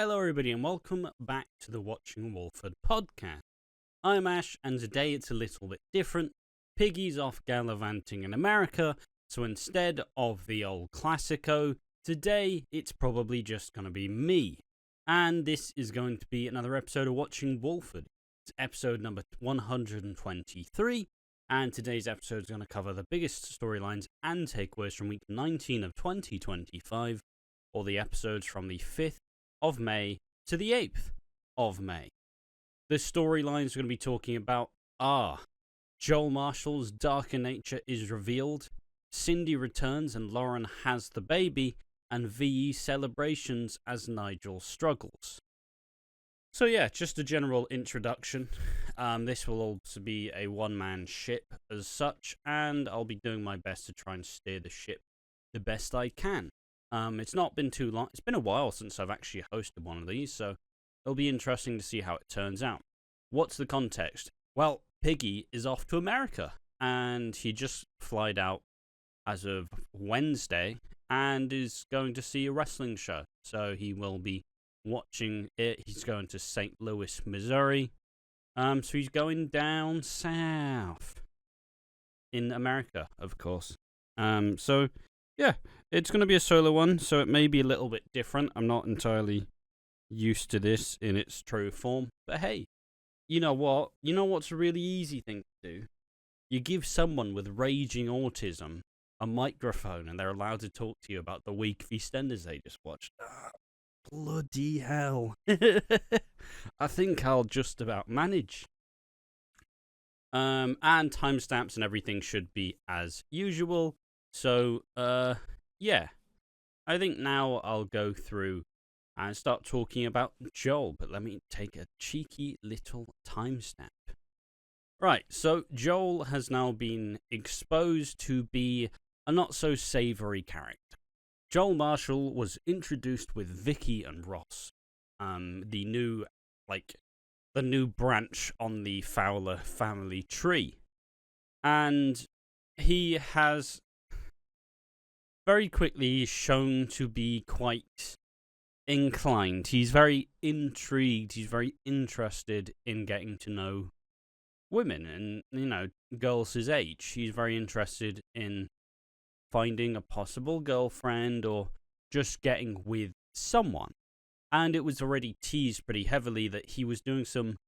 Hello everybody and welcome back to the Watching Walford podcast. I'm Ash and today it's a little bit different. Piggy's off gallivanting in America, so instead of the old Classico, today it's probably just going to be me. And this is going to be another episode of Watching Walford. It's episode number 123, and today's episode is going to cover the biggest storylines and takeaways from week 19 of 2025, or the episodes from the 5th of May to the 8th of May. The storylines we're going to be talking about are Joel Marshall's darker nature is revealed, Cindy returns and Lauren has the baby, and VE celebrations as Nigel struggles. So yeah, just a general introduction. This will also be a one-man ship as such, and I'll be doing my best to try and steer the ship the best I can. It's not been too long. It's been a while since I've actually hosted one of these, so it'll be interesting to see how it turns out. What's the context? Well, Piggy is off to America, and he just flied out as of Wednesday and is going to see a wrestling show. So he will be watching it. He's going to St. Louis, Missouri. So he's going down south in America, of course. So yeah, it's going to be a solo one, so it may be a little bit different. I'm not entirely used to this in its true form. But hey, you know what? You know what's a really easy thing to do? You give someone with raging autism a microphone and they're allowed to talk to you about the week of EastEnders they just watched. Bloody hell. I think I'll just about manage. And timestamps and everything should be as usual. So, yeah, I think now I'll go through and start talking about Joel, but let me take a cheeky little timestamp. Right, so Joel has now been exposed to be a not-so-savoury character. Joel Marshall was introduced with Vicky and Ross, the new branch on the Fowler family tree. And he has very quickly shown to be quite inclined. He's very intrigued. He's very interested in getting to know women and, girls his age. He's very interested in finding a possible girlfriend or just getting with someone. And it was already teased pretty heavily that he was doing some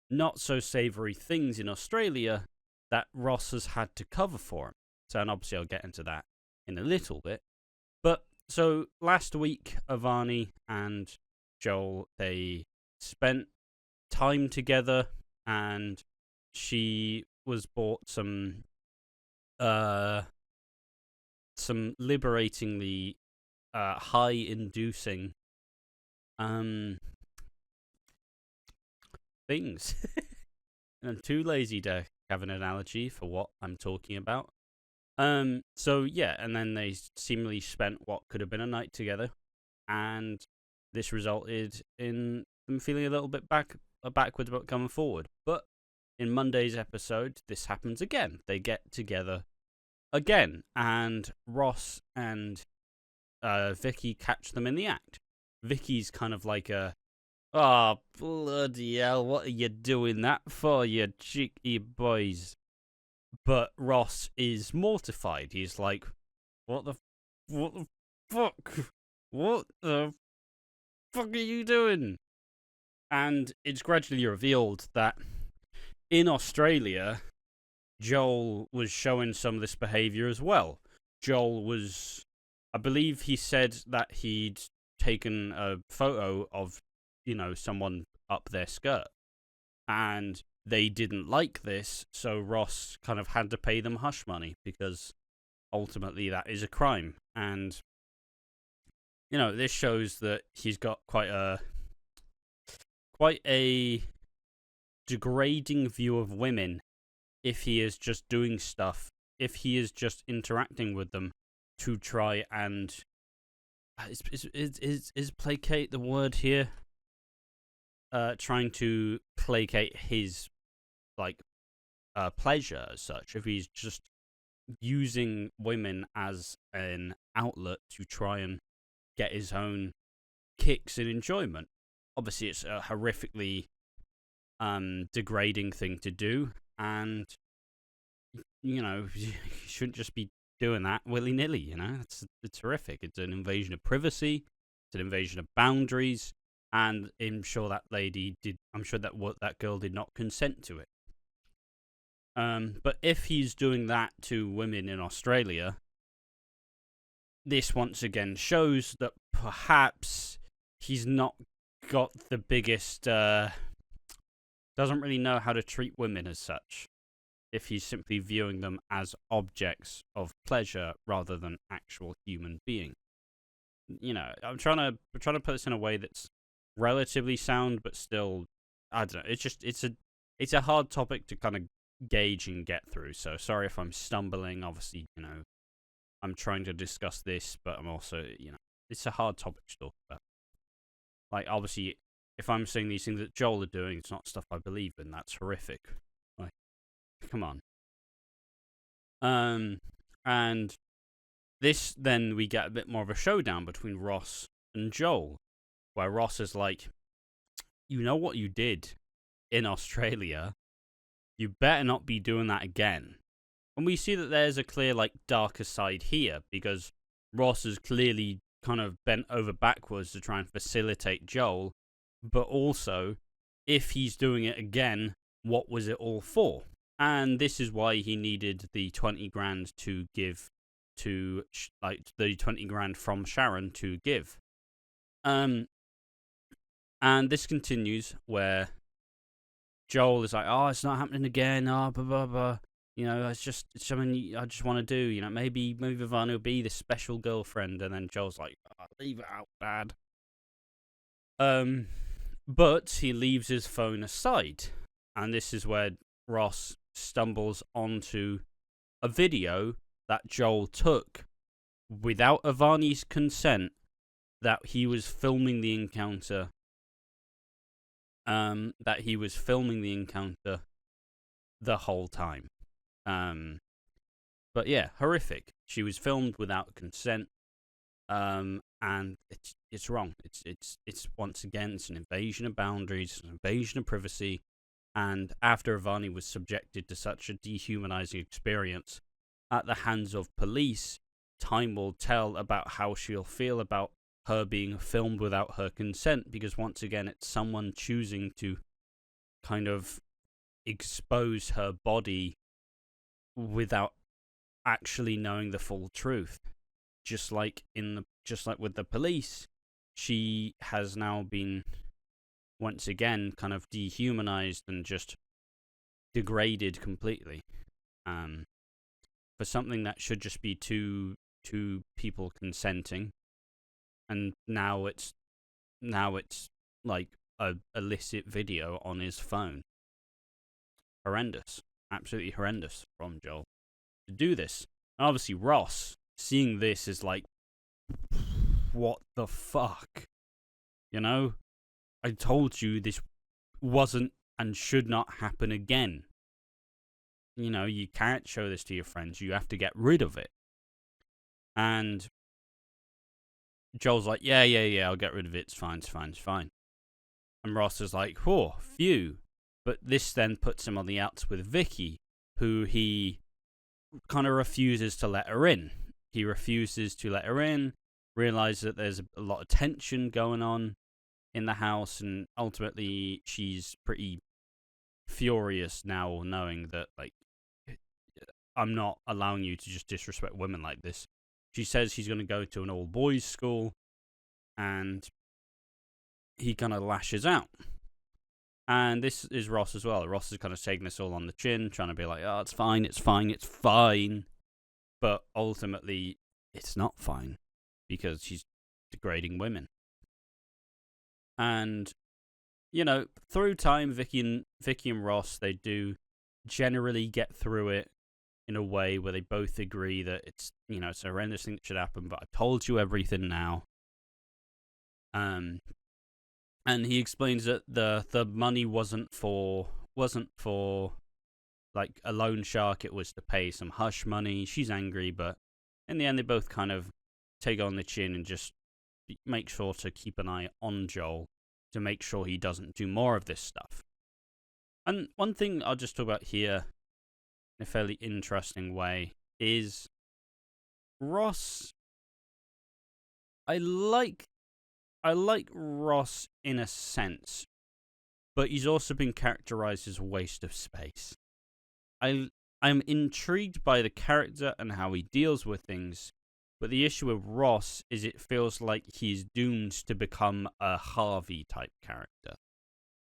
not so savory things in Australia that Ross has had to cover for him. So, and obviously I'll get into that in a little bit. But so last week, Avani and Joel, they spent time together, and she was bought some liberatingly high-inducing things. And I'm too lazy to have an analogy for what I'm talking about. So yeah, and then they seemingly spent what could have been a night together, and this resulted in them feeling a little bit backwards about coming forward. But in Monday's episode, this happens again. They get together again, and Ross and Vicky catch them in the act. Vicky's kind of like oh, bloody hell, what are you doing that for, you cheeky boys? But Ross is mortified. He's like, what the fuck? What the fuck are you doing? And it's gradually revealed that in Australia, Joel was showing some of this behavior as well. Joel was, I believe he said that he'd taken a photo of, someone up their skirt. And they didn't like this, so Ross kind of had to pay them hush money because ultimately that is a crime. And, this shows that he's got quite a degrading view of women if he is just doing stuff, if he is just interacting with them to try and... Is placate the word here? Trying to placate his pleasure as such. If he's just using women as an outlet to try and get his own kicks in enjoyment. Obviously, it's a horrifically degrading thing to do, and you shouldn't just be doing that willy-nilly. It's horrific. It's an invasion of privacy. It's an invasion of boundaries, and I'm sure that girl did not consent to it. But if he's doing that to women in Australia, this once again shows that perhaps he's not got the biggest, doesn't really know how to treat women as such, if he's simply viewing them as objects of pleasure rather than actual human beings. I'm trying to put this in a way that's relatively sound, but still, I don't know. It's a hard topic to kind of gauge and get through. So sorry if I'm stumbling. Obviously, I'm trying to discuss this, but I'm also, it's a hard topic to talk about. Like, obviously, if I'm saying these things that Joel are doing, it's not stuff I believe in. That's horrific. Like, come on. And this, then we get a bit more of a showdown between Ross and Joel, where Ross is like, you know what you did in Australia? You better not be doing that again. And we see that there's a clear, darker side here, because Ross is clearly kind of bent over backwards to try and facilitate Joel, but also, if he's doing it again, what was it all for? And this is why he needed the 20 grand to give to, the 20 grand from Sharon to give. And this continues where Joel is like, oh, it's not happening again, blah, blah, blah. It's something I just want to do. Maybe Vivani will be the special girlfriend. And then Joel's like, oh, leave it out, Dad. But he leaves his phone aside. And this is where Ross stumbles onto a video that Joel took without Ivani's consent, that he was filming the encounter. The whole time. But yeah, horrific. She was filmed without consent. And it's wrong. It's once again, it's an invasion of boundaries, an invasion of privacy. And after Ivani was subjected to such a dehumanizing experience at the hands of police, time will tell about how she'll feel about her being filmed without her consent, because once again, it's someone choosing to kind of expose her body without actually knowing the full truth. Just like with the police, she has now been once again kind of dehumanized and just degraded completely, for something that should just be two people consenting, and now it's like a illicit video on his phone. Horrendous, absolutely horrendous from Joel to do this. And obviously Ross, seeing this, is like, what the fuck? I told you this wasn't and should not happen again. You can't show this to your friends. You have to get rid of it. And Joel's like, yeah, I'll get rid of it. It's fine. And Ross is like, oh, phew. But this then puts him on the outs with Vicky, who he kind of refuses to let her in. He refuses to let her in, realizes that there's a lot of tension going on in the house, and ultimately she's pretty furious now, knowing that, I'm not allowing you to just disrespect women like this. She says he's going to go to an all-boys school, and he kind of lashes out. And this is Ross as well. Ross is kind of taking this all on the chin, trying to be like, oh, it's fine. But ultimately, it's not fine, because she's degrading women. And, through time, Vicky and Ross, they do generally get through it in a way where they both agree that it's a horrendous thing that should happen, but I told you everything now. And he explains that the money wasn't for a loan shark. It was to pay some hush money. She's angry, but in the end, they both kind of take on the chin and just make sure to keep an eye on Joel to make sure he doesn't do more of this stuff. And one thing I'll just talk about here in a fairly interesting way is Ross. I like Ross in a sense, but he's also been characterized as a waste of space. I'm intrigued by the character and how he deals with things, but the issue with Ross is it feels like he's doomed to become a Harvey type character.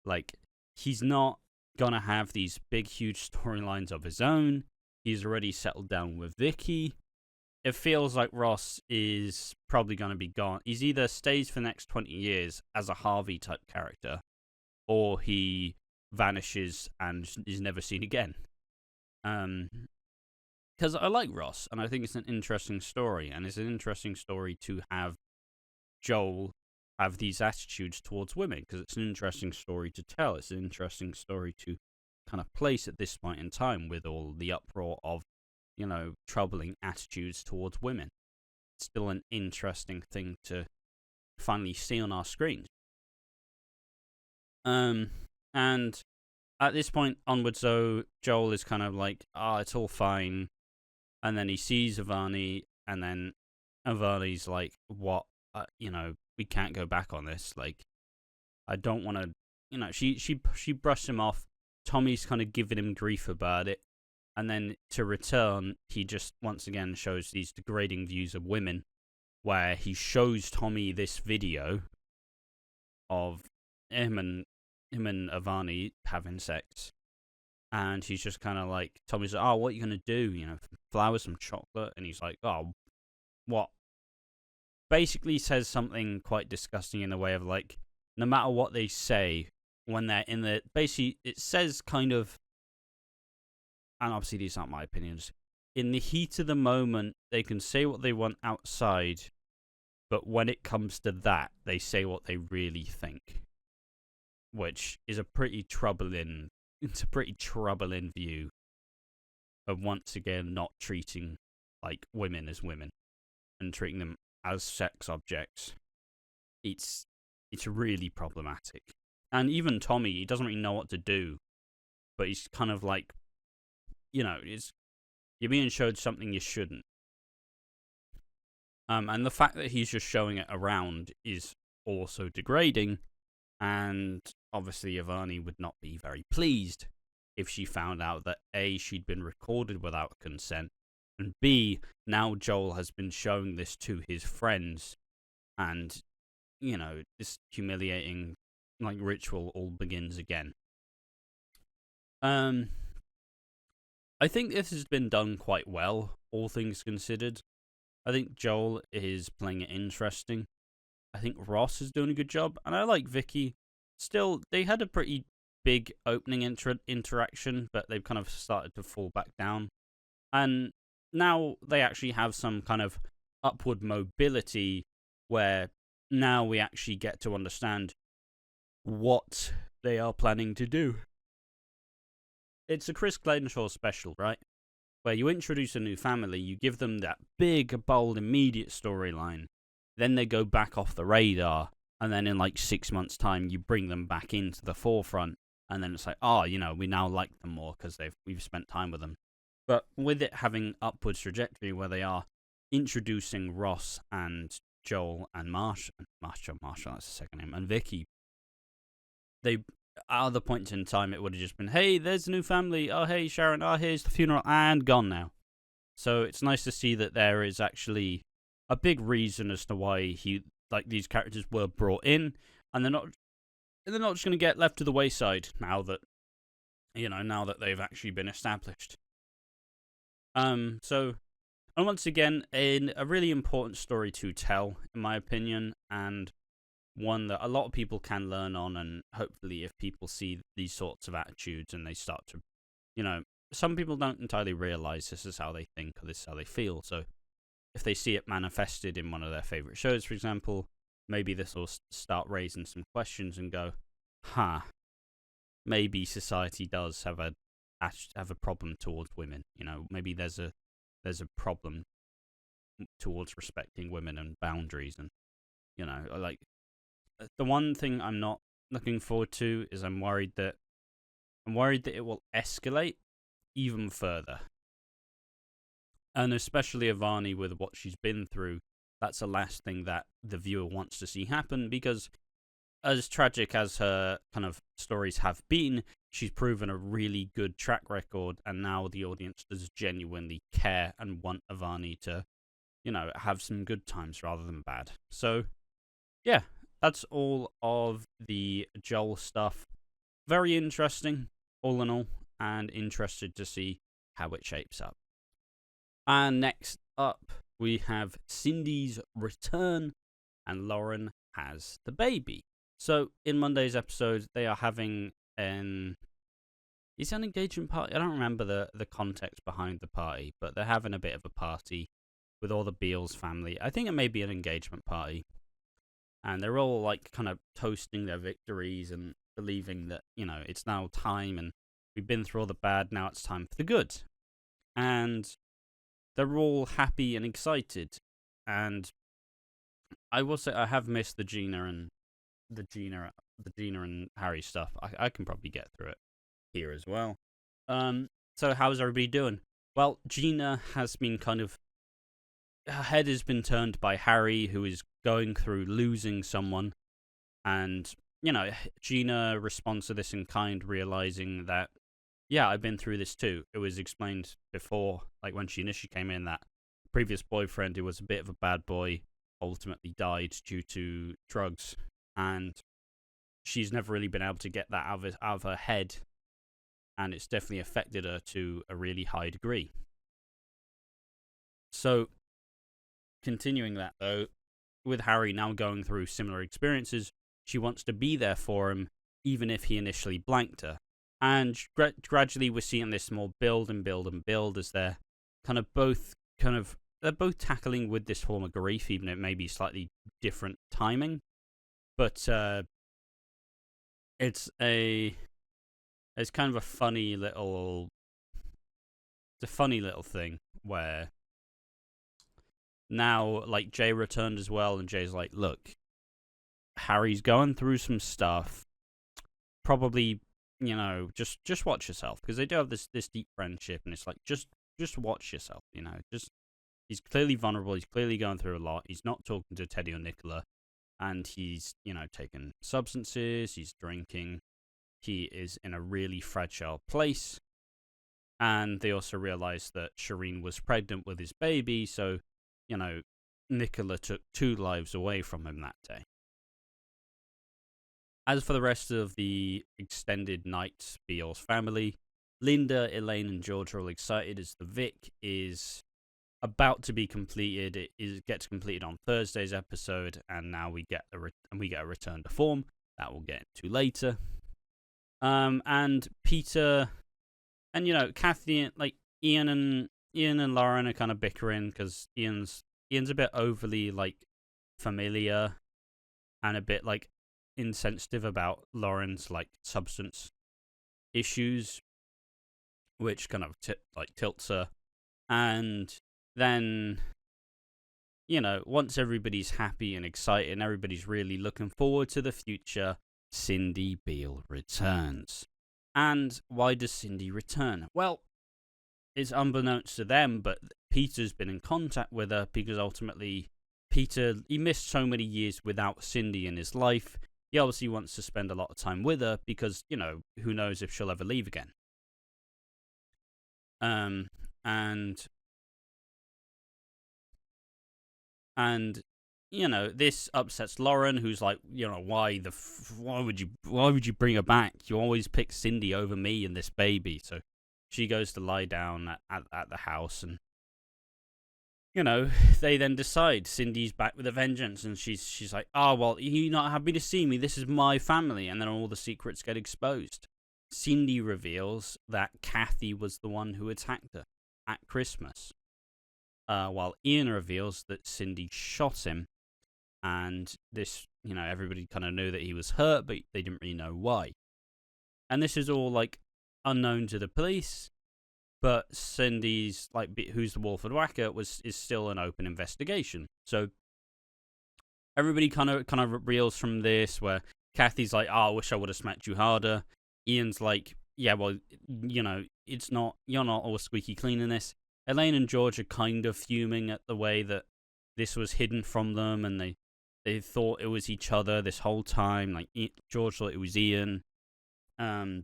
Like, he's not gonna have these big, huge storylines of his own. He's already settled down with Vicky. It feels like Ross is probably going to be gone. He's either stays for the next 20 years as a Harvey type character, or he vanishes and is never seen again. Because I like Ross, and I think it's an interesting story, and it's an interesting story to have Joel have these attitudes towards women, because it's an interesting story to tell. It's an interesting story to kind of place at this point in time with all the uproar of, troubling attitudes towards women. It's still an interesting thing to finally see on our screens. And at this point onwards, though, Joel is kind of like, it's all fine. And then he sees Ivani, and then Ivani's like, what? We can't go back on this. Like, I don't want to, she brushed him off. Tommy's kind of giving him grief about it. And then to return, he just once again shows these degrading views of women, where he shows Tommy this video of him and Ivani having sex, and he's just kind of like, Tommy's like, what are you gonna do? Flowers, some chocolate, and he's like, what? Basically says something quite disgusting in the way of like, no matter what they say when they're in the, basically it says kind of. And obviously these aren't my opinions, in the heat of the moment, they can say what they want outside, but when it comes to that, they say what they really think. Which is a pretty troubling view of, once again, not treating like women as women and treating them as sex objects. It's really problematic. And even Tommy, he doesn't really know what to do, but he's kind of like, you're being showed something you shouldn't. And the fact that he's just showing it around is also degrading, and obviously Ivani would not be very pleased if she found out that A, she'd been recorded without consent, and B, now Joel has been showing this to his friends, and, this humiliating, ritual all begins again. I think this has been done quite well, all things considered. I think Joel is playing it interesting. I think Ross is doing a good job, and I like Vicky. Still, they had a pretty big opening interaction, but they've kind of started to fall back down. And now they actually have some kind of upward mobility, where now we actually get to understand what they are planning to do. It's a Chris Glenshaw special, right? Where you introduce a new family, you give them that big, bold, immediate storyline, then they go back off the radar, and then in 6 months' time, you bring them back into the forefront, and then it's like, we now like them more because we've spent time with them. But with it having upwards trajectory, where they are introducing Ross and Joel and Marshall, that's the second name, and Vicky, they, at other points in time, it would have just been, hey, there's a new family, oh, hey, Sharon, oh, here's the funeral, and gone now. So it's nice to see that there is actually a big reason as to why these characters were brought in, and they're not just going to get left to the wayside now that they've actually been established. So, and once again, a really important story to tell, in my opinion, and one that a lot of people can learn on, and hopefully if people see these sorts of attitudes and they start to, some people don't entirely realise this is how they think or this is how they feel, so if they see it manifested in one of their favourite shows, for example, maybe this will start raising some questions and go, maybe society does have a problem towards women, maybe there's a problem towards respecting women and boundaries, and You know, like, the one thing I'm not looking forward to is I'm worried that it will escalate even further. And especially Ivani, with what she's been through, that's the last thing that the viewer wants to see happen, because as tragic as her kind of stories have been, she's proven a really good track record, and now the audience does genuinely care and want Ivani to, you know, have some good times rather than bad. So, yeah, that's all of the Joel stuff. Very interesting, all in all, and interested to see how it shapes up. And next up, we have Cindy's return, and Lauren has the baby. So, in Monday's episode, they are having is it an engagement party? I don't remember the context behind the party, but they're having a bit of a party with all the Beale's family. I think it may be an engagement party. And they're all, like, kind of toasting their victories and believing that, you know, it's now time, and we've been through all the bad, now it's time for the good. And they're all happy and excited. And I will say I have missed the Gina and Harry stuff. I can probably get through it here as well. So how's everybody doing? Well, Gina has been her head has been turned by Harry, who is going through losing someone. And, you know, Gina responds to this in kind, realizing that, yeah, I've been through this too. It was explained before, like when she initially came in, that previous boyfriend, who was a bit of a bad boy, ultimately died due to drugs. And she's never really been able to get that out of her head. And it's definitely affected her to a really high degree. So, continuing that, though, with Harry now going through similar experiences, she wants to be there for him, even if he initially blanked her. And gradually we're seeing this more build and build and build, as they're both tackling with this form of grief, even if it may be slightly different timing. But it's kind of a funny little thing where now, like, Jay returned as well, and Jay's like, look, Harry's going through some stuff. Probably, you know, just watch yourself, because they do have this deep friendship, and it's like, just watch yourself, you know. He's clearly vulnerable. He's clearly going through a lot. He's not talking to Teddy or Nicola, and he's, you know, taking substances. He's drinking. He is in a really fragile place. And they also realize that Shireen was pregnant with his baby, so, you know, Nicola took 2 lives away from him that day. As for the rest of the extended night Beale's family, Linda, Elaine, and George are all excited as the Vic is about to be completed. It gets completed on Thursday's episode, and now we get a return to form that we'll get to later. And Peter, and, you know, Kathy, like, Ian and Lauren are kind of bickering because Ian's a bit overly, like, familiar and a bit, like, insensitive about Lauren's, like, substance issues, which kind of tilts her. And then, you know, once everybody's happy and excited and everybody's really looking forward to the future, Cindy Beale returns. And why does Cindy return? Well, it's unbeknownst to them, but Peter's been in contact with her because ultimately he missed so many years without Cindy in his life. He obviously wants to spend a lot of time with her because, you know, who knows if she'll ever leave again. And you know, this upsets Lauren, who's like, you know, why would you bring her back? You always pick Cindy over me and this baby. So she goes to lie down at the house, and, you know, they then decide Cindy's back with a vengeance, and she's like, oh, well, you're not happy to see me. This is my family. And then all the secrets get exposed. Cindy reveals that Kathy was the one who attacked her at Christmas, while Ian reveals that Cindy shot him. And this, you know, everybody kind of knew that he was hurt, but they didn't really know why. And this is all, like, unknown to the police, but Cindy's, like, who's the Walford Whacker, is still an open investigation. So everybody kind of reels from this, where Kathy's like, "Oh, I wish I would have smacked you harder." Ian's like, "Yeah, well, you're not all squeaky clean in this." Elaine and George are kind of fuming at the way that this was hidden from them, and they thought it was each other this whole time. Like George thought it was Ian, and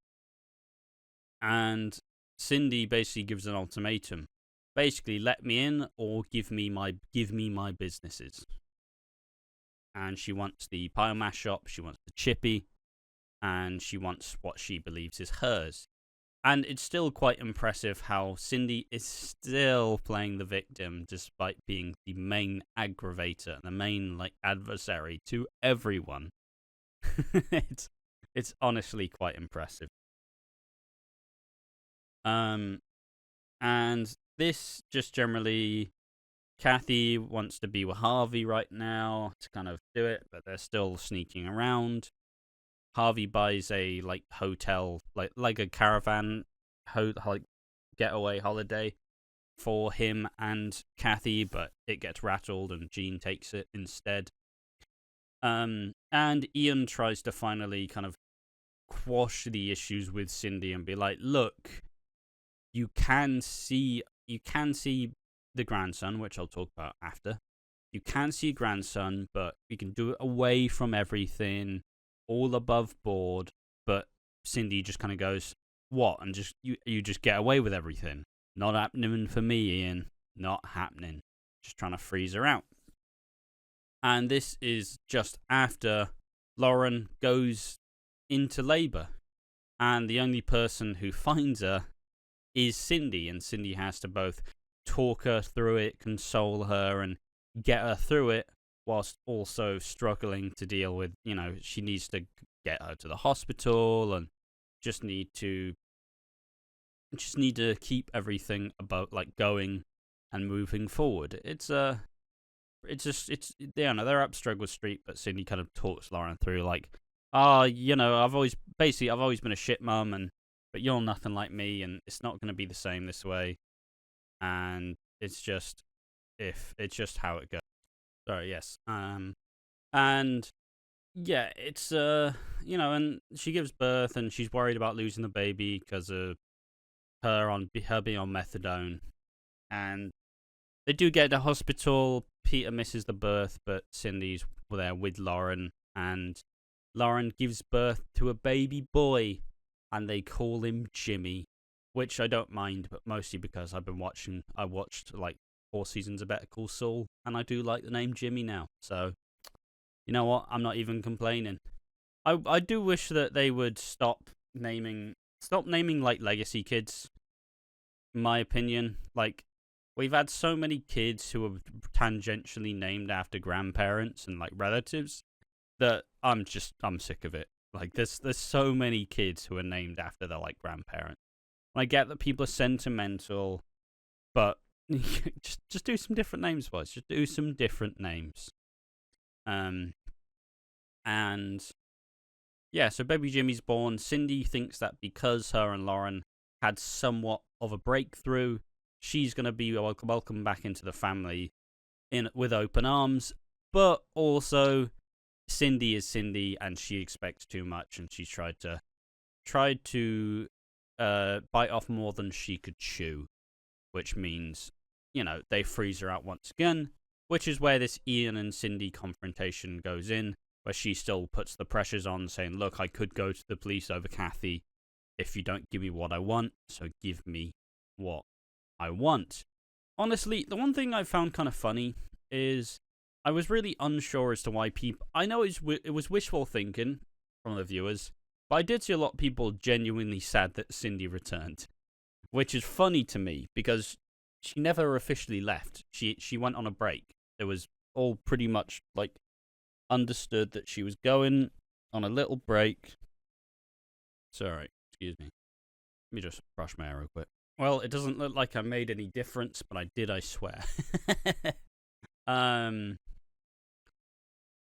Cindy basically gives an ultimatum. Basically, let me in or give me my businesses. And she wants the pile mash shop, she wants the chippy, and she wants what she believes is hers. And it's still quite impressive how Cindy is still playing the victim despite being the main aggravator, the main adversary to everyone. It's honestly quite impressive. And this just generally, Kathy wants to be with Harvey right now to kind of do it, but they're still sneaking around. Harvey buys a hotel, like a caravan, getaway holiday for him and Kathy, but it gets rattled and Jean takes it instead. And Ian tries to finally kind of quash the issues with Cindy and be like, "Look, you can see the grandson, which I'll talk about after. You can see grandson, but we can do it away from everything, all above board." But Cindy just kind of goes, "What?" And you just get away with everything. Not happening for me, Ian. Not happening. Just trying to freeze her out. And this is just after Lauren goes into labour, and the only person who finds her is Cindy, and Cindy has to both talk her through it, console her, and get her through it, whilst also struggling to deal with, she needs to get her to the hospital and just need to keep everything about going and moving forward. They're up Struggle Street, but Cindy kind of talks Lauren through I've always been a shit mum, but you're nothing like me, and it's not going to be the same this way. And it's just how it goes. Sorry, yes. And yeah, it's and she gives birth, and she's worried about losing the baby because of her being on methadone. And they do get to the hospital. Peter misses the birth, but Cindy's there with Lauren, and Lauren gives birth to a baby boy, and they call him Jimmy, which I don't mind, but mostly because I watched 4 seasons of Better Call Saul, and I do like the name Jimmy now. So, you know what? I'm not even complaining. I do wish that they would stop naming legacy kids. In my opinion, we've had so many kids who are tangentially named after grandparents and relatives that I'm sick of it. There's so many kids who are named after their grandparents. And I get that people are sentimental, but just do some different names, boys. Just do some different names. And yeah, so baby Jimmy's born. Cindy thinks that because her and Lauren had somewhat of a breakthrough, she's going to be welcomed back into the family with open arms. But also, Cindy is Cindy, and she expects too much, and she's tried to bite off more than she could chew, which means, they freeze her out once again, which is where this Ian and Cindy confrontation goes in, where she still puts the pressures on, saying, "Look, I could go to the police over Kathy if you don't give me what I want, so give me what I want." Honestly, the one thing I found kind of funny is I was really unsure as to why people... I know it was wishful thinking from the viewers, but I did see a lot of people genuinely sad that Cindy returned, which is funny to me because she never officially left. She went on a break. It was all pretty much understood that she was going on a little break. Sorry, excuse me. Let me just brush my hair real quick. Well, it doesn't look like I made any difference, but I did, I swear.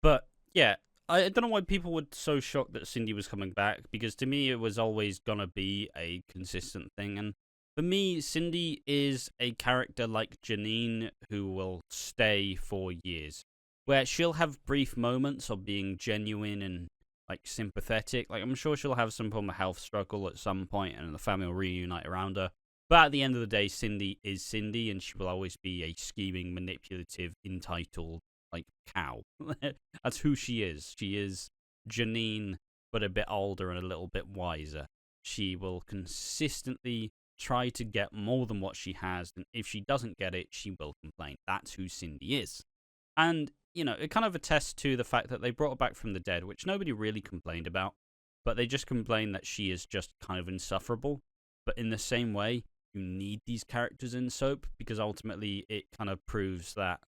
But yeah, I don't know why people were so shocked that Cindy was coming back, because to me it was always gonna be a consistent thing. And for me, Cindy is a character like Janine who will stay for years. where she'll have brief moments of being genuine and like sympathetic. Like, I'm sure she'll have some form of health struggle at some point, and the family will reunite around her. But at the end of the day, Cindy is Cindy, and she will always be a scheming, manipulative, entitled, like, cow. That's who she is. She is Janine, but a bit older and a little bit wiser. She will consistently try to get more than what she has, and if she doesn't get it, she will complain. That's who Cindy is. And, it kind of attests to the fact that they brought her back from the dead, which nobody really complained about, but they just complained that she is just kind of insufferable. But in the same way, you need these characters in soap, because ultimately it kind of proves that,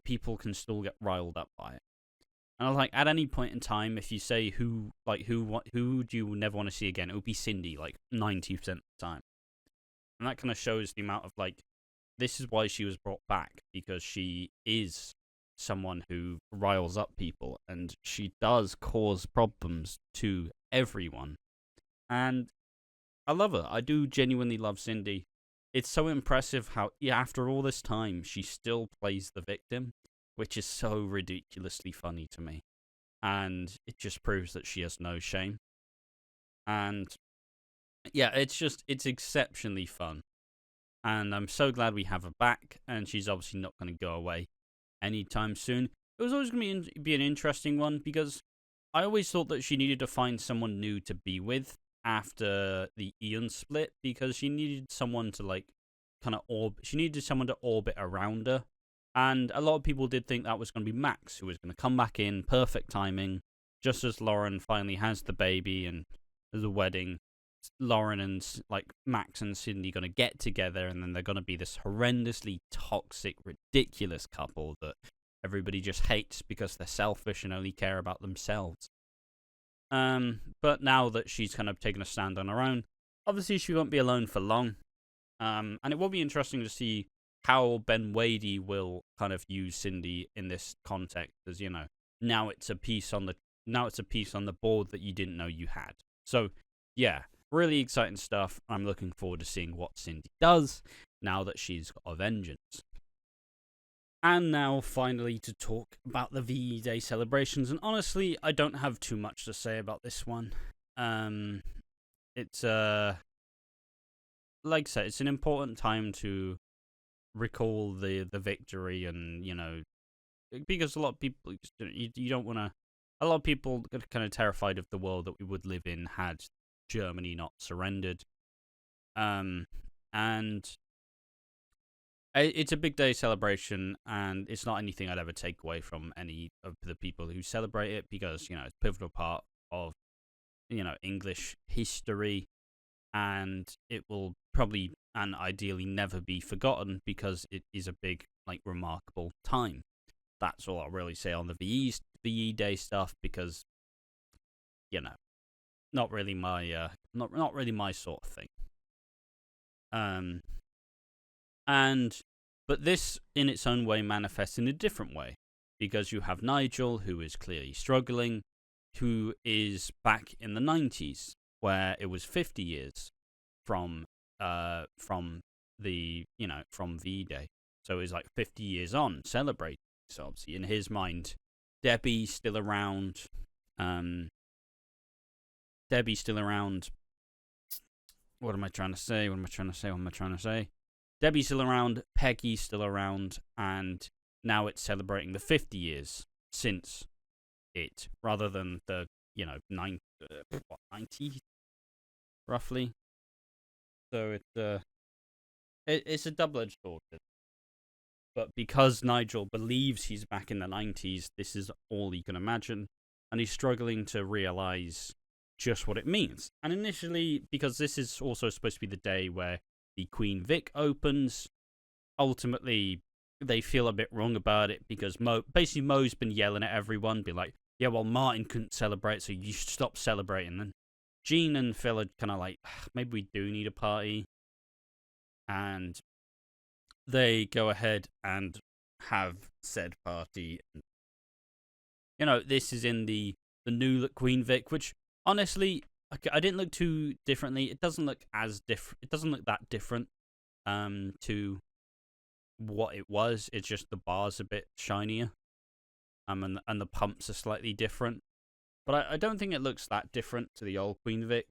people can still get riled up by it. And like, at any point in time, if you say who do you never want to see again, it would be Cindy, like 90% of the time. And that kind of shows the amount of, like, this is why she was brought back, because she is someone who riles up people, and she does cause problems to everyone. And I love her. I do genuinely love Cindy. It's so impressive how, after all this time, she still plays the victim, which is so ridiculously funny to me. And it just proves that she has no shame. And yeah, it's exceptionally fun. And I'm so glad we have her back, and she's obviously not going to go away anytime soon. It was always going to be an interesting one, because I always thought that she needed to find someone new to be with after the Ian split, because she needed someone to, like, she needed someone to orbit around her. And a lot of people did think that was going to be Max, who was going to come back in, perfect timing, just as Lauren finally has the baby and the wedding. Lauren and, like, Max and Cindy going to get together, and then they're going to be this horrendously toxic, ridiculous couple that everybody just hates because they're selfish and only care about themselves. But now that she's kind of taken a stand on her own, obviously she won't be alone for long. And it will be interesting to see how Ben Wadey will kind of use Cindy in this context, as now it's a piece on the board that you didn't know you had. So yeah, really exciting stuff. I'm looking forward to seeing what Cindy does now that she's got a vengeance. And now, finally, to talk about the VE Day celebrations. And honestly, I don't have too much to say about this one. It's like I said, it's an important time to recall the victory, and because a lot of people, you don't want to. A lot of people are kind of terrified of the world that we would live in had Germany not surrendered. And it's a big day celebration, and it's not anything I'd ever take away from any of the people who celebrate it, because, it's a pivotal part of, English history, and it will probably and ideally never be forgotten, because it is a big, like, remarkable time. That's all I'll really say on the VE Day stuff, because, not really my not really my sort of thing. But this, in its own way, manifests in a different way, because you have Nigel, who is clearly struggling, who is back in the 90s, where it was 50 years from VE Day. So it's like 50 years on, celebrating. So obviously, in his mind, Debbie's still around. What am I trying to say? Debbie's still around, Peggy's still around, and now it's celebrating the 50 years since it, rather than the, 90, roughly. So it's a double-edged sword. But because Nigel believes he's back in the 90s, this is all he can imagine, and he's struggling to realize just what it means. And initially, because this is also supposed to be the day where the Queen Vic opens, ultimately they feel a bit wrong about it, because Mo's been yelling at everyone, be like, yeah, well, Martin couldn't celebrate, so you should stop celebrating. And Jean and Phil are kind of like, maybe we do need a party. And they go ahead and have said party. This is in the new Queen Vic, which, honestly, I didn't look too differently. It doesn't look as different. It doesn't look that different to what it was. It's just the bar's a bit shinier. and the pumps are slightly different. But I don't think it looks that different to the old Queen Vic.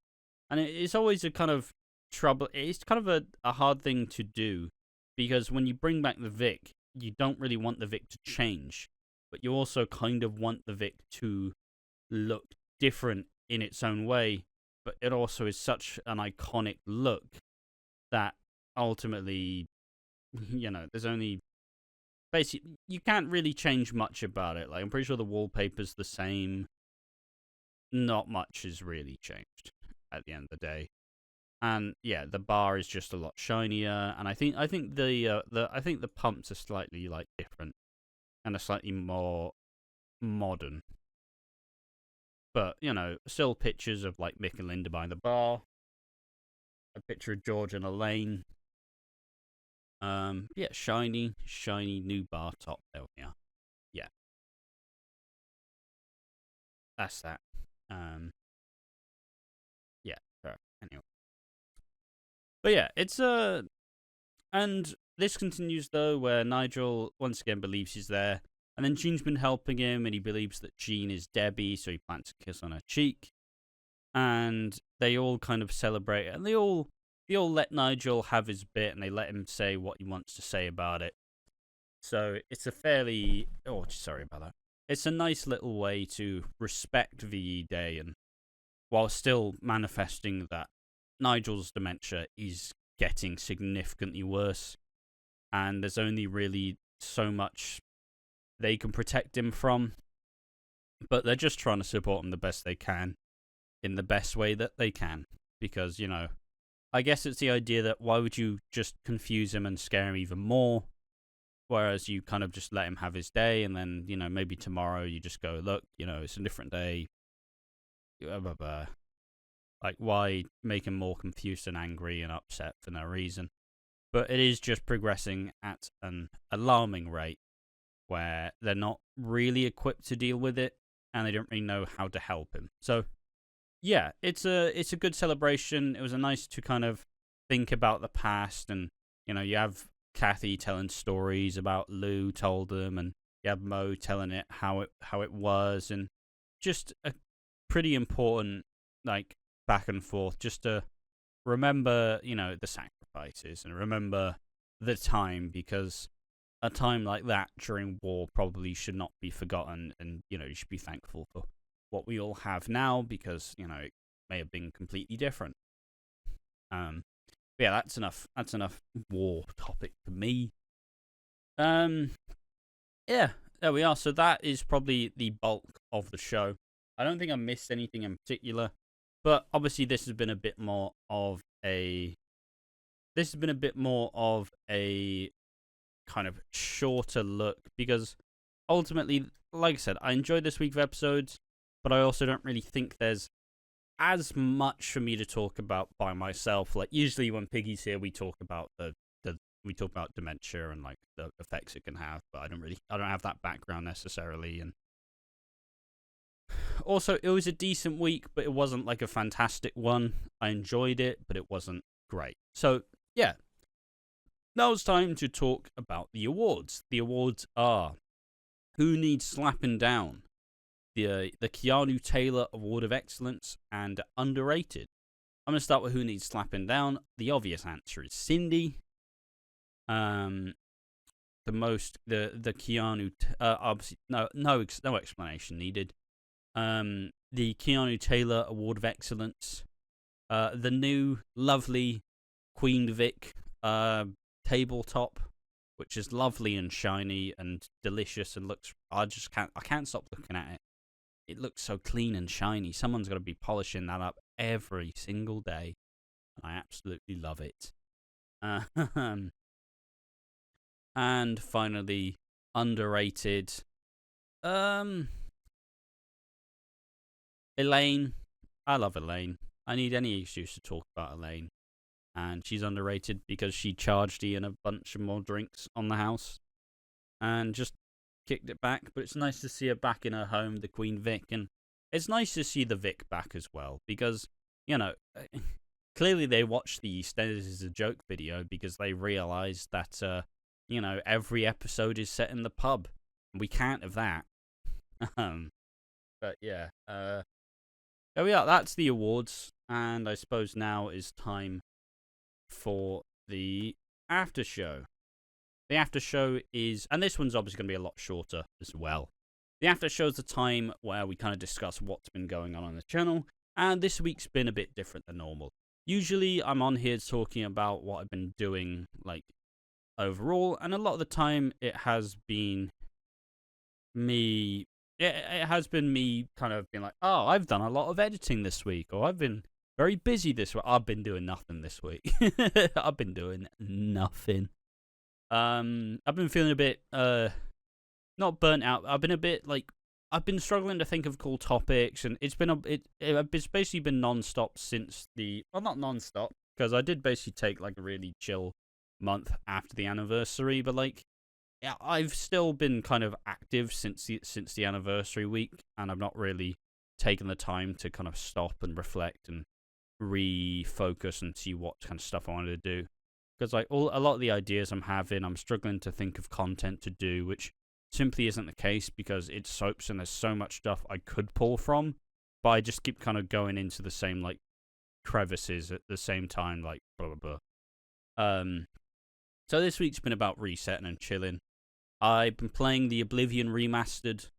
And it's always a kind of trouble. It's kind of a hard thing to do, because when you bring back the Vic, you don't really want the Vic to change, but you also kind of want the Vic to look different in its own way. But it also is such an iconic look that ultimately, there's only basically, you can't really change much about it. Like, I'm pretty sure the wallpaper's the same. Not much is really changed at the end of the day. And yeah, the bar is just a lot shinier, and I think the pumps are slightly like different and are slightly more modern. But still pictures of like Mick and Linda by the bar, a picture of George and Elaine. Yeah, shiny new bar top. There we are. Yeah, that's that. Yeah. Anyway. But yeah, it's and this continues though, where Nigel once again believes he's there, and then Jean's been helping him, and he believes that Jean is Debbie, so he plants a kiss on her cheek, and they all kind of celebrate, and they all let Nigel have his bit, and they let him say what he wants to say about it. So it's a fairly sorry about that. It's a nice little way to respect VE Day, and while still manifesting that Nigel's dementia is getting significantly worse, and there's only really so much they can protect him from, but they're just trying to support him the best they can, in the best way that they can, because, I guess it's the idea that why would you just confuse him and scare him even more, whereas you kind of just let him have his day, and then, maybe tomorrow you just go, look, it's a different day, blah, blah, blah. Like, why make him more confused and angry and upset for no reason? But it is just progressing at an alarming rate, where they're not really equipped to deal with it, and they don't really know how to help him. So, yeah, it's a good celebration. It was nice to kind of think about the past, and, you have Kathy telling stories about Lou told them, and you have Mo telling it how it was, and just a pretty important, like, back and forth, just to remember, the sacrifices, and remember the time, because a time like that during war probably should not be forgotten, and, you should be thankful for what we all have now, because, it may have been completely different. But yeah, that's enough war topic for me. Yeah, there we are. So that is probably the bulk of the show. I don't think I missed anything in particular. But obviously, this has been a bit more of a kind of shorter look, because ultimately, like I said, I enjoyed this week of episodes, but I also don't really think there's as much for me to talk about by myself. Like, usually when Piggy's here, we talk about dementia and like the effects it can have, but I don't have that background necessarily. And also, it was a decent week, but it wasn't like a fantastic one. I enjoyed it, but it wasn't great. So, yeah. Now it's time to talk about the awards. The awards are Who Needs Slapping Down, the Keanu Taylor Award of Excellence, and Underrated. I'm going to start with Who Needs Slapping Down. The obvious answer is Cindy. The Keanu, obviously, no explanation needed. The Keanu Taylor Award of Excellence, the new lovely Queen Vic tabletop, which is lovely and shiny and delicious and looks. I can't stop looking at it. It looks so clean and shiny. Someone's got to be polishing that up every single day. I absolutely love it. And finally, Underrated. Elaine. I love Elaine. I need any excuse to talk about Elaine. And she's underrated because she charged Ian a bunch of more drinks on the house and just kicked it back. But it's nice to see her back in her home, the Queen Vic. And it's nice to see the Vic back as well because, clearly they watched the EastEnders as a joke video because they realised that, every episode is set in the pub. We can't have that. Um, but yeah, there we are. That's the awards, and I suppose now is time for the after show. The after show is, and this one's obviously going to be a lot shorter as well. The after show is the time where we kind of discuss what's been going on the channel, and this week's been a bit different than normal. Usually, I'm on here talking about what I've been doing, like, overall, and a lot of the time it has been me. It has been me kind of being like, oh, I've done a lot of editing this week, or I've been very busy this week. I've been doing nothing this week. I've been doing nothing. I've been feeling a bit, not burnt out. I've been a bit like, I've been struggling to think of cool topics, and it's basically been non-stop since not non-stop, because I did basically take like a really chill month after the anniversary, but like, yeah, I've still been kind of active since the anniversary week, and I've not really taken the time to kind of stop and reflect and refocus and see what kind of stuff I wanted to do. Because like a lot of the ideas I'm having, I'm struggling to think of content to do, which simply isn't the case because it's soaps and there's so much stuff I could pull from, but I just keep kind of going into the same like crevices at the same time, like blah blah blah. So this week's been about resetting and chilling. I've been playing the Oblivion remastered.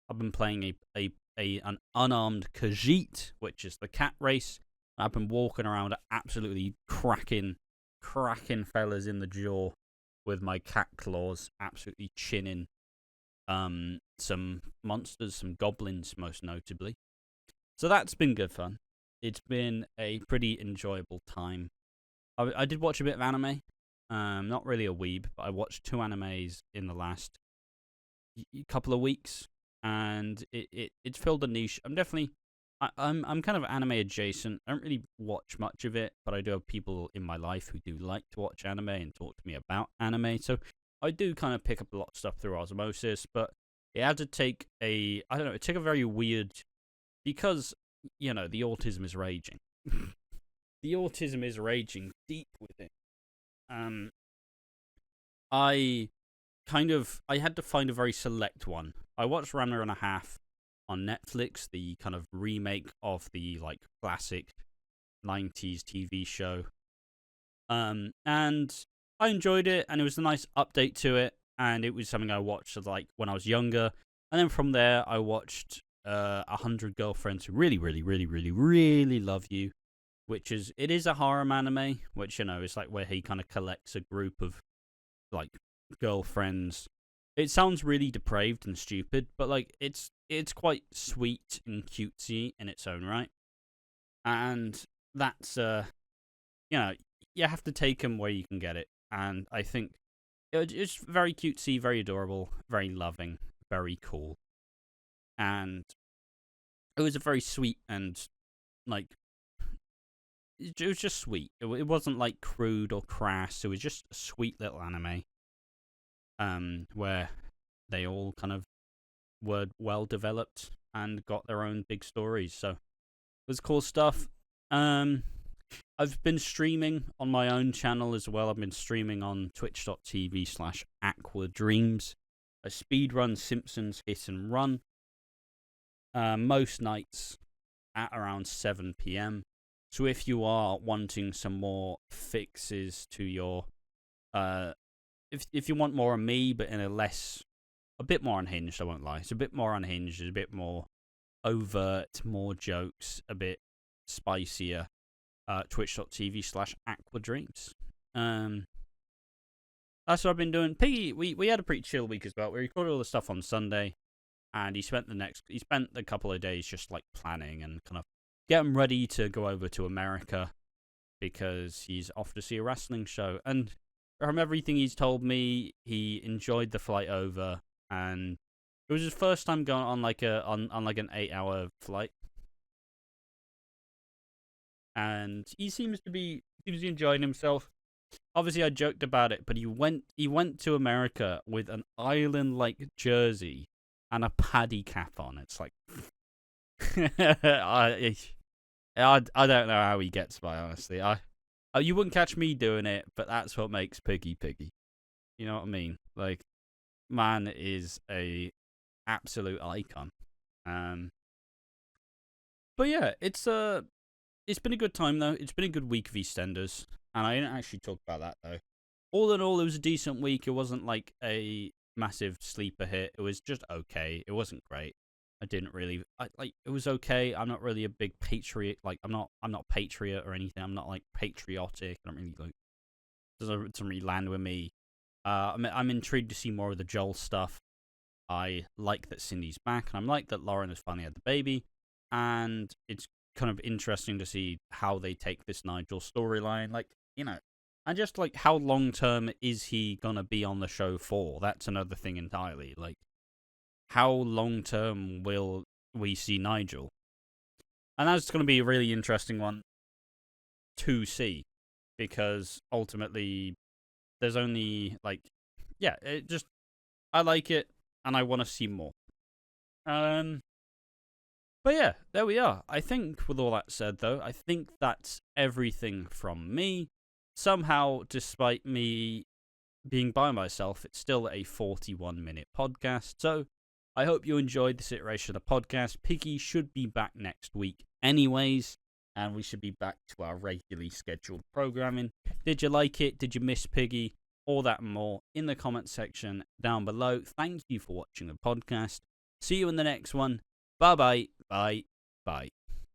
I've been playing an unarmed Khajiit, which is the cat race. I've been walking around absolutely cracking fellas in the jaw with my cat claws, absolutely chinning some monsters, some goblins most notably. So that's been good fun. It's been a pretty enjoyable time. I did watch a bit of anime. Not really a weeb, but I watched 2 animes in the last couple of weeks, and it's filled a niche. I'm kind of anime adjacent. I don't really watch much of it, but I do have people in my life who do like to watch anime and talk to me about anime. So I do kind of pick up a lot of stuff through osmosis, but it had to take it took a very weird, because, you know, the autism is raging. The autism is raging deep within. I had to find a very select one. I watched Ranma and a Half on Netflix, the kind of remake of the like classic 90s TV show. And I enjoyed it, and it was a nice update to it, and it was something I watched like when I was younger. And then from there, I watched 100 Girlfriends Who Really, Really, Really, Really, Really Love You, which is a harem anime, which, you know, is like where he kind of collects a group of like girlfriends. It sounds really depraved and stupid, but like it's quite sweet and cutesy in its own right. And that's you know, you have to take them where you can get it. And I think it's very cutesy, very adorable, very loving, very cool. And it was a very sweet and like, it was just sweet. It wasn't like crude or crass. It was just a sweet little anime, where they all kind of were well developed and got their own big stories. So it was cool stuff. I've been streaming on my own channel as well. I've been streaming on twitch.tv/AquaDreams. I speedrun Simpsons Hit and Run most nights at around 7 p.m. So if you are wanting some more fixes to your, if you want more of me, but in a bit more unhinged, I won't lie. It's a bit more unhinged, a bit more overt, more jokes, a bit spicier. Twitch.tv/AquaDreams. That's what I've been doing. Piggy, we had a pretty chill week as well. We recorded all the stuff on Sunday, and he spent a couple of days just like planning and kind of getting ready to go over to America because he's off to see a wrestling show. And from everything he's told me, he enjoyed the flight over, and it was his first time going on like an 8-hour flight. And he seems to be enjoying himself. Obviously, I joked about it, but he went to America with an island-like jersey and a paddy cap on. It's like, I don't know how he gets by, honestly. You wouldn't catch me doing it, but that's what makes Piggy Piggy. You know what I mean? Like, man is a absolute icon. But yeah, it's been a good time though. It's been a good week of EastEnders, and I didn't actually talk about that though. All in all, it was a decent week. It wasn't like a massive sleeper hit. It was just okay. It wasn't great. I didn't really it was okay. I'm not really a big patriot. Like I'm not patriot or anything. I'm not like patriotic. I don't really like. Doesn't really land with me. I'm intrigued to see more of the Joel stuff. I like that Cindy's back, and I'm like that Lauren has finally had the baby, and it's kind of interesting to see how they take this Nigel storyline. Like, and just like how long term is he gonna be on the show for? That's another thing entirely. Like, how long term will we see Nigel? And that's going to be a really interesting one to see, because ultimately there's only I like it and I want to see more. But yeah, there we are. I think with all that said though, I think that's everything from me. Somehow, despite me being by myself, it's still a 41-minute podcast. So I hope you enjoyed this iteration of the podcast. Piggy should be back next week anyways, and we should be back to our regularly scheduled programming. Did you like it? Did you miss Piggy? All that and more in the comment section down below. Thank you for watching the podcast. See you in the next one. Bye-bye. Bye. Bye.